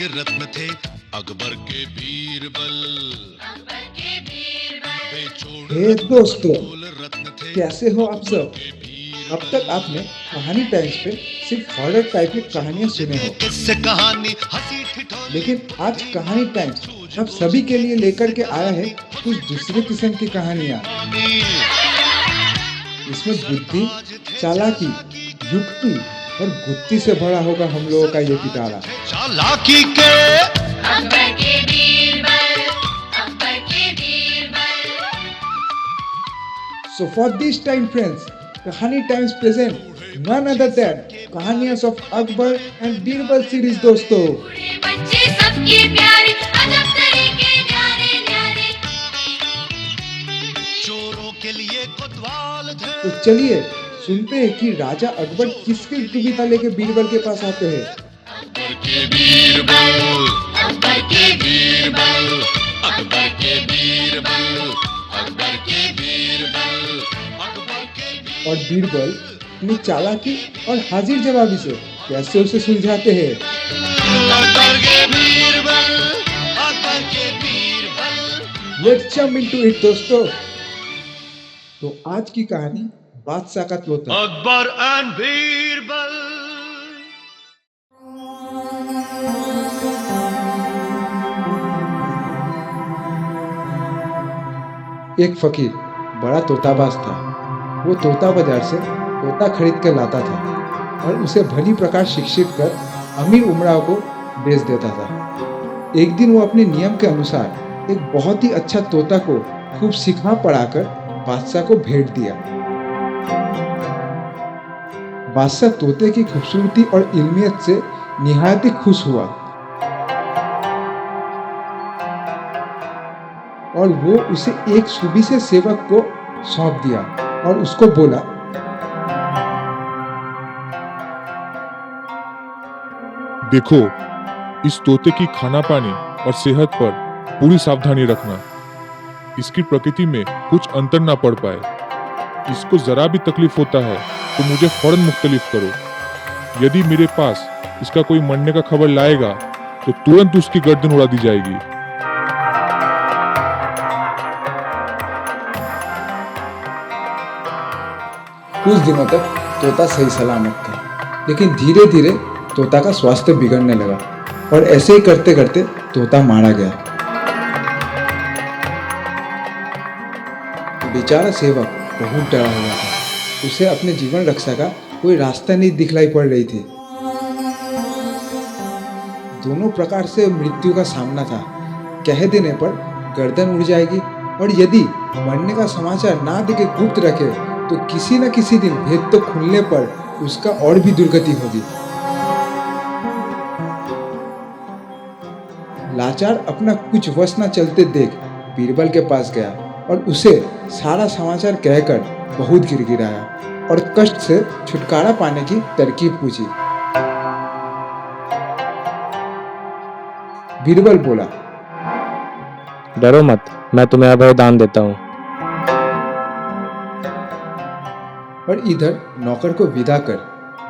के रत्न थे अकबर के बीरबल। हे दोस्तों, रत्न थे कैसे हो आप सब? अब तक आपने कहानी टाइम्स पे सिर्फ हॉरर टाइप की कहानियां सुने हो, किससे कहानी हंसी ठिठोली। लेकिन आज कहानी टाइम्स आप सभी के लिए लेकर के आया है कुछ दूसरे किस्म की कहानियां। इसमें बुद्धि, चालाकी, युक्ति और गुत्ती से भरा होगा हम लोगों का ये पिटारा। चालाकी के अकबर के बीरबल, अकबर के Birbal. So for this time friends, Kahani Times present none other than Kahanias of Akbar and Birbal series दोस्तों। बूढ़े बच्चे सबके प्यारे, अजब तरीके न्यारे न्यारे। चोरों के लिए कोतवाल थे। तो चलिए सुनते हैं कि राजा अकबर किसकी दुविधा लेके बीरबल के पास आते हैं। अकबर के बीरबल, अकबर के बीरबल, अकबर के बीरबल, अकबर के बीरबल, अकबर के बीरबल। और बीरबल अपनी चालाकी और हाजिर जवाबी से कैसे उसे सुलझाते हैं। अकबर के बीरबल, अकबर के Birbal. Let's jump into it दोस्तों। तो आज की कहानी बादशाह का तोता। अकबर एंड बीरबल। एक फकीर बड़ा तोताबाज था। वो तोता बाजार से तोता खरीद कर लाता था और उसे भली प्रकार शिक्षित कर अमीर उमराव को बेच देता था। एक दिन वो अपने नियम के अनुसार एक बहुत ही अच्छा तोता को खूब सिखा पढ़ाकर बादशाह को भेंट दिया। बादशाह तोते की खूबसूरती और इल्मियत से निहायत ही खुश हुआ और वो उसे एक सूबी से सेवक को सौंप दिया और उसको बोला, देखो, इस तोते की खाना पानी और सेहत पर पूरी सावधानी रखना। इसकी प्रकृति में कुछ अंतर ना पड़ पाए। इसको जरा भी तकलीफ होता है तो मुझे फौरन मुख्तलिफ करो। यदि मेरे पास इसका कोई मरने का खबर लाएगा तो तुरंत उसकी गर्दन उड़ा दी जाएगी। कुछ दिनों तक तोता सही सलामत था, लेकिन धीरे धीरे तोता का स्वास्थ्य बिगड़ने लगा और ऐसे ही करते करते तोता मारा गया। बेचारा सेवक बहुत डरा हुआ था। उसे अपने जीवन रक्षा का कोई रास्ता नहीं दिखलाई पड़ रही थी। दोनों प्रकार से मृत्यु का सामना था। कह देने पर गर्दन उड़ जाएगी और यदि मरने का समाचार ना देके गुप्त रखे तो किसी न किसी दिन भेद तो खुलने पर उसका और भी दुर्गति होगी। लाचार अपना कुछ वश न चलते देख बीरबल के पास गया और उसे सारा समाचार कहकर बहुत गिड़गिड़ाया और कष्ट से छुटकारा पाने की तरकीब पूछी। बीरबल बोला, डरो मत, मैं तुम्हें अभय दान देता हूँ। और इधर नौकर को विदा कर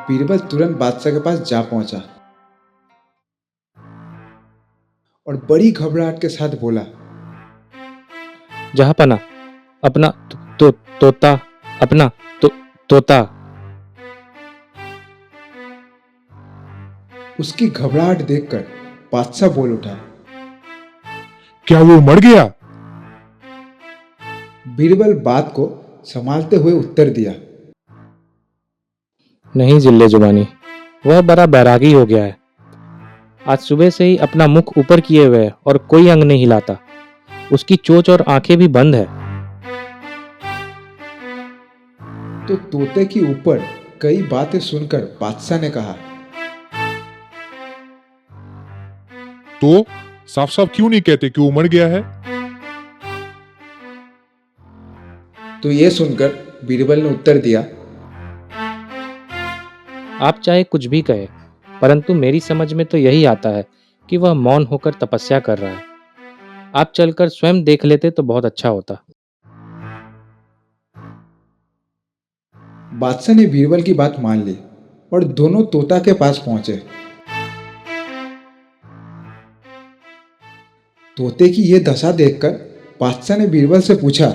बीरबल तुरंत बादशाह के पास जा पहुंचा और बड़ी घबराहट के साथ बोला, जहाँपना, अपना तोता, अपना तोता। उसकी घबराहट देखकर बादशाह बोल उठा, क्या वो मर गया? बीरबल बात को संभालते हुए उत्तर दिया, नहीं जिल्ले जुबानी, वह बड़ा बैरागी हो गया है। आज सुबह से ही अपना मुख ऊपर किए हुए है और कोई अंग नहीं हिलाता। उसकी चोंच और आंखें भी बंद है। तो तोते के ऊपर कई बातें सुनकर बादशाह ने कहा, तो साफ साफ क्यों नहीं कहते कि वो मर गया है? तो ये सुनकर बीरबल ने उत्तर दिया, आप चाहे कुछ भी कहे, परंतु मेरी समझ में तो यही आता है कि वह मौन होकर तपस्या कर रहा है। आप चलकर स्वयं देख लेते तो बहुत अच्छा होता। बादशाह ने बीरबल की बात मान ली और दोनों तोता के पास पहुंचे। तोते की ये दशा देखकर बादशाह ने बीरबल से पूछा,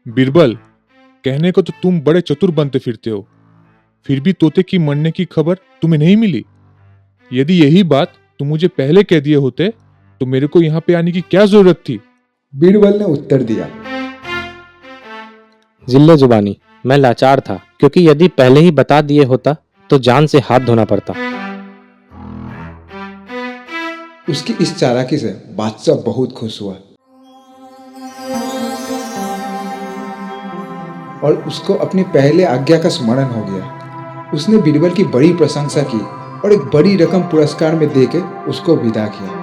बीरबल, कहने को तो तुम बड़े चतुर बनते फिरते हो, फिर भी तोते की मरने की खबर तुम्हें नहीं मिली। यदि यही बात तुम मुझे पहले कह दिए होते तो मेरे को यहाँ पे आने की क्या जरूरत थी? बीरबल ने उत्तर दिया, जिल्ले जुबानी, मैं लाचार था, क्योंकि यदि पहले ही बता दिए होता तो जान से हाथ धोना पड़ता। उसकी इस चालाकी से बादशाह बहुत खुश हुआ और उसको अपनी पहले आज्ञा का स्मरण हो गया। उसने बीरबल की बड़ी प्रशंसा की और एक बड़ी रकम पुरस्कार में देके उसको विदा किया।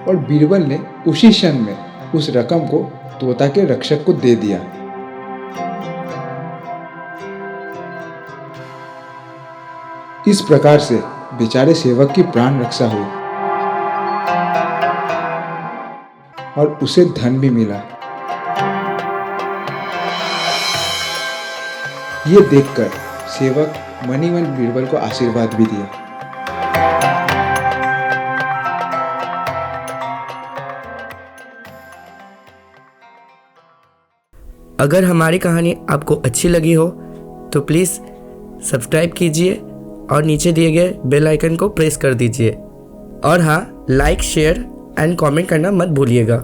और बीरबल ने उसी क्षण में उस रकम को तोता के रक्षक को दे दिया। इस प्रकार से बेचारे सेवक की प्राण रक्षा हुई और उसे धन भी मिला। ये देखकर सेवक मनी मन बीरबल को आशीर्वाद भी दिया। अगर हमारी कहानी आपको अच्छी लगी हो तो प्लीज़ सब्सक्राइब कीजिए और नीचे दिए गए बेल आइकन को प्रेस कर दीजिए। और हाँ, लाइक, शेयर एंड कमेंट करना मत भूलिएगा।